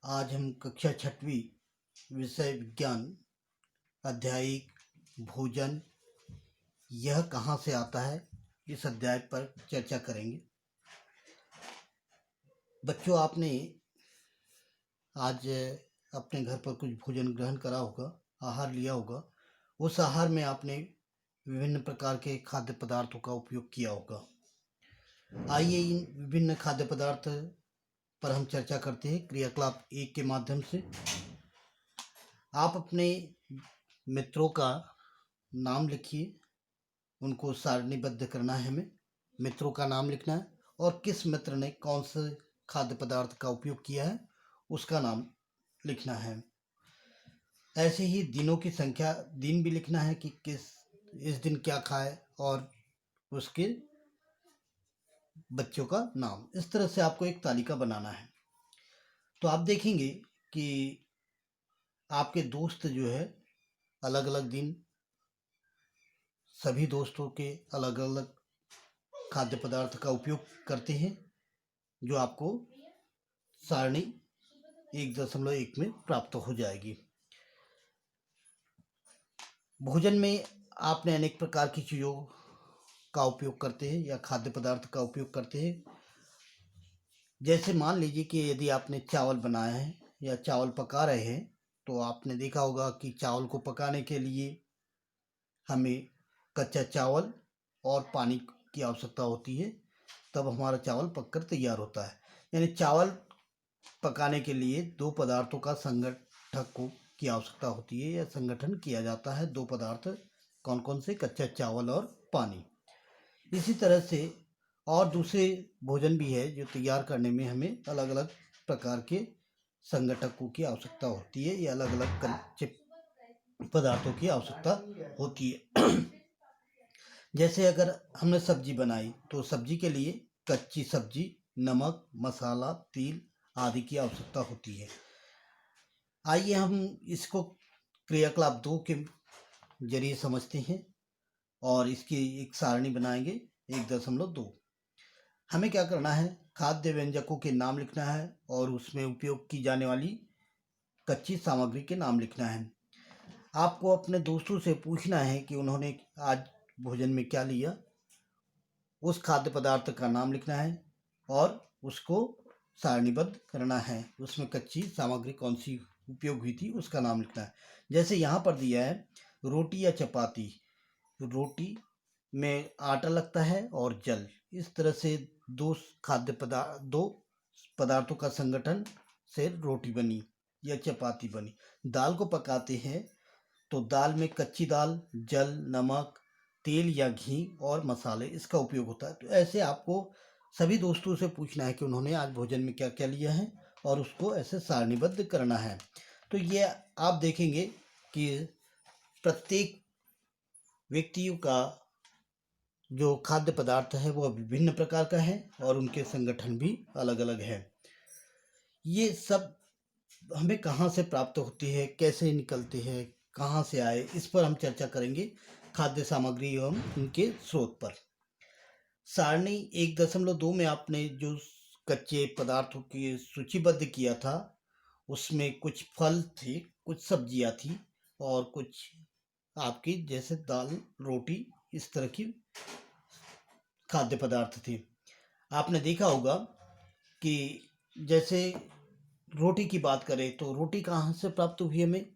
आज हम कक्षा छठवीं विषय विज्ञान अध्याय भोजन यह कहाँ से आता है इस अध्याय पर चर्चा करेंगे। बच्चों, आपने आज अपने घर पर कुछ भोजन ग्रहण करा होगा, आहार लिया होगा। उस आहार में आपने विभिन्न प्रकार के खाद्य पदार्थों का उपयोग किया होगा। आइए इन विभिन्न खाद्य पदार्थ पर हम चर्चा करते हैं क्रियाकलाप 1 के माध्यम से। आप अपने मित्रों का नाम लिखिए, उनको सारणीबद्ध करना है। हमें मित्रों का नाम लिखना है और किस मित्र ने कौन से खाद्य पदार्थ का उपयोग किया है उसका नाम लिखना है। ऐसे ही दिनों की संख्या, दिन भी लिखना है कि इस दिन क्या खाए और उसके बच्चों का नाम। इस तरह से आपको एक तालिका बनाना है। तो आप देखेंगे कि आपके दोस्त जो है अलग अलग दिन, सभी दोस्तों के अलग अलग खाद्य पदार्थ का उपयोग करते हैं, जो आपको सारणी 1.1 में प्राप्त हो जाएगी। भोजन में आपने अनेक प्रकार की चीज़ों का उपयोग करते हैं या खाद्य पदार्थ का उपयोग करते हैं। जैसे मान लीजिए कि यदि आपने चावल बनाया है या चावल पका रहे हैं, तो आपने देखा होगा कि चावल को पकाने के लिए हमें कच्चा चावल और पानी की आवश्यकता होती है, तब हमारा चावल पककर तैयार होता है। यानी चावल पकाने के लिए 2 पदार्थों का संगठक की आवश्यकता होती है या संगठन किया जाता है। 2 पदार्थ कौन कौन से? कच्चा चावल और पानी। इसी तरह से और दूसरे भोजन भी है जो तैयार करने में हमें अलग अलग प्रकार के संगठकों की आवश्यकता होती है या अलग अलग कच्चे पदार्थों की आवश्यकता होती है। जैसे अगर हमने सब्जी बनाई तो सब्जी के लिए कच्ची सब्जी, नमक, मसाला, तेल आदि की आवश्यकता होती है। आइए हम इसको क्रियाकलाप 2 के जरिए समझते हैं और इसकी एक सारणी बनाएंगे 1.2। हमें क्या करना है? खाद्य व्यंजकों के नाम लिखना है और उसमें उपयोग की जाने वाली कच्ची सामग्री के नाम लिखना है। आपको अपने दोस्तों से पूछना है कि उन्होंने आज भोजन में क्या लिया, उस खाद्य पदार्थ का नाम लिखना है और उसको सारणीबद्ध करना है। उसमें कच्ची सामग्री कौन सी उपयोग हुई थी उसका नाम लिखना है। जैसे यहाँ पर दिया है रोटी या चपाती। रोटी में आटा लगता है और जल। इस तरह से 2 पदार्थों का संगठन से रोटी बनी या चपाती बनी। दाल को पकाते हैं तो दाल में कच्ची दाल, जल, नमक, तेल या घी और मसाले इसका उपयोग होता है। तो ऐसे आपको सभी दोस्तों से पूछना है कि उन्होंने आज भोजन में क्या क्या लिया है और उसको ऐसे सारणीबद्ध करना है। तो ये आप देखेंगे कि प्रत्येक व्यक्तियों का जो खाद्य पदार्थ है वह विभिन्न प्रकार का है और उनके संगठन भी अलग अलग है। ये सब हमें कहाँ से प्राप्त होती है, कैसे निकलते हैं, कहाँ से आए, इस पर हम चर्चा करेंगे खाद्य सामग्री एवं उनके स्रोत पर। सारणी 1.2 में आपने जो कच्चे पदार्थों की सूचीबद्ध किया था उसमें कुछ फल थे, कुछ सब्जियां थी और कुछ आपकी जैसे दाल, रोटी, इस तरह की खाद्य पदार्थ थे। आपने देखा होगा कि जैसे रोटी की बात करें तो रोटी कहाँ से प्राप्त हुई हमें?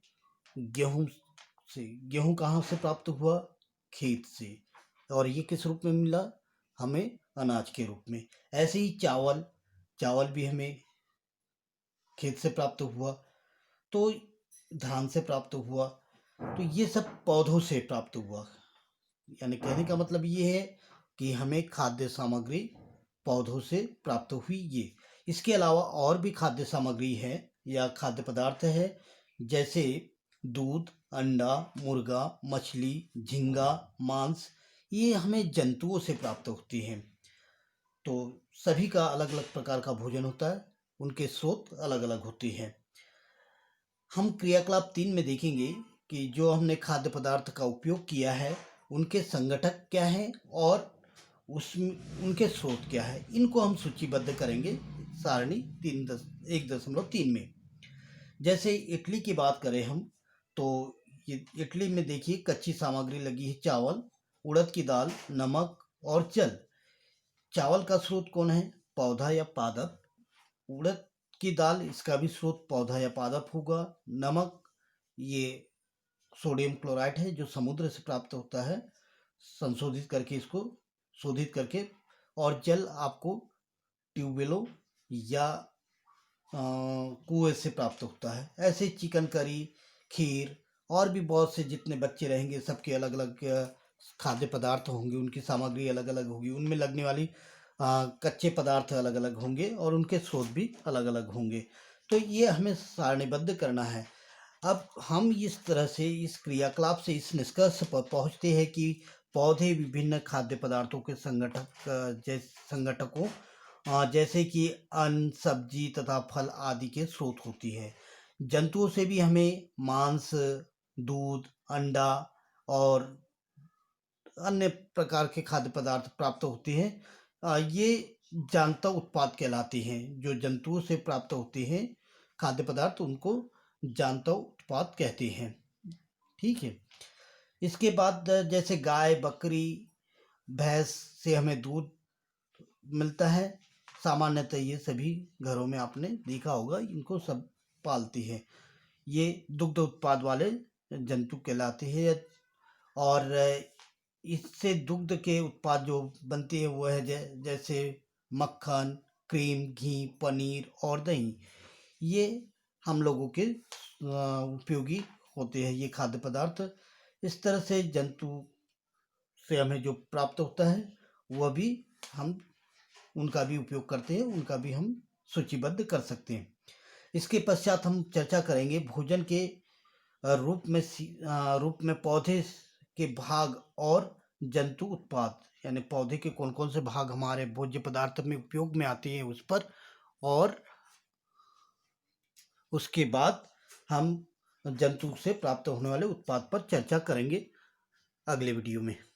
गेहूं से। गेहूं कहाँ से प्राप्त हुआ? खेत से। और ये किस रूप में मिला हमें? अनाज के रूप में। ऐसे ही चावल भी हमें खेत से प्राप्त हुआ, तो धान से प्राप्त हुआ। तो ये सब पौधों से प्राप्त हुआ। यानी कहने का मतलब ये है कि हमें खाद्य सामग्री पौधों से प्राप्त हुई। ये इसके अलावा और भी खाद्य सामग्री है या खाद्य पदार्थ है, जैसे दूध, अंडा, मुर्गा, मछली, झींगा, मांस, ये हमें जंतुओं से प्राप्त होती हैं। तो सभी का अलग अलग प्रकार का भोजन होता है, उनके स्रोत अलग अलग होते हैं। हम क्रियाकलाप 3 में देखेंगे कि जो हमने खाद्य पदार्थ का उपयोग किया है उनके संगठक क्या हैं और उसमें उनके स्रोत क्या है। इनको हम सूचीबद्ध करेंगे सारणी 1.3 में। जैसे इडली की बात करें हम, तो ये इडली में देखिए कच्ची सामग्री लगी है चावल, उड़द की दाल, नमक और जल। चावल का स्रोत कौन है? पौधा या पादप। उड़द की दाल, इसका भी स्रोत पौधा या पादप होगा। नमक, ये सोडियम क्लोराइड है जो समुद्र से प्राप्त होता है, संशोधित करके इसको शोधित करके। और जल आपको ट्यूबवेलों या कुएं से प्राप्त होता है। ऐसे चिकन करी, खीर और भी बहुत से जितने बच्चे रहेंगे सबके अलग अलग खाद्य पदार्थ होंगे, उनकी सामग्री अलग अलग होगी, उनमें लगने वाली कच्चे पदार्थ अलग अलग होंगे और उनके स्रोत भी अलग अलग होंगे। तो ये हमें सारणीबद्ध करना है। अब हम इस तरह से इस क्रियाकलाप से इस निष्कर्ष पर पहुंचते हैं कि पौधे विभिन्न खाद्य पदार्थों के संगठकों जैसे कि अन्न, सब्जी तथा फल आदि के स्रोत होती है। जंतुओं से भी हमें मांस, दूध, अंडा और अन्य प्रकार के खाद्य पदार्थ प्राप्त होते हैं। ये जानता उत्पाद कहलाते हैं। जो जंतुओं से प्राप्त होते हैं खाद्य पदार्थ, उनको जानता उत्पाद कहते हैं। ठीक है। इसके बाद जैसे गाय, बकरी, भैंस से हमें दूध मिलता है। सामान्यतः ये सभी घरों में आपने देखा होगा, इनको सब पालती है। ये दुग्ध उत्पाद वाले जंतु कहलाते हैं। और इससे दुग्ध के उत्पाद जो बनते हैं वो है जैसे मक्खन, क्रीम, घी, पनीर और दही। ये हम लोगों के उपयोगी होते हैं ये खाद्य पदार्थ। इस तरह से जंतु से हमें जो प्राप्त होता है वह भी हम उनका भी उपयोग करते हैं, उनका भी हम सूचीबद्ध कर सकते हैं। इसके पश्चात हम चर्चा करेंगे भोजन के रूप में पौधे के भाग और जंतु उत्पाद, यानी पौधे के कौन कौन से भाग हमारे भोज्य पदार्थ में उपयोग में आते हैं उस पर। और उसके बाद हम जंतु से प्राप्त होने वाले उत्पाद पर चर्चा करेंगे अगले वीडियो में।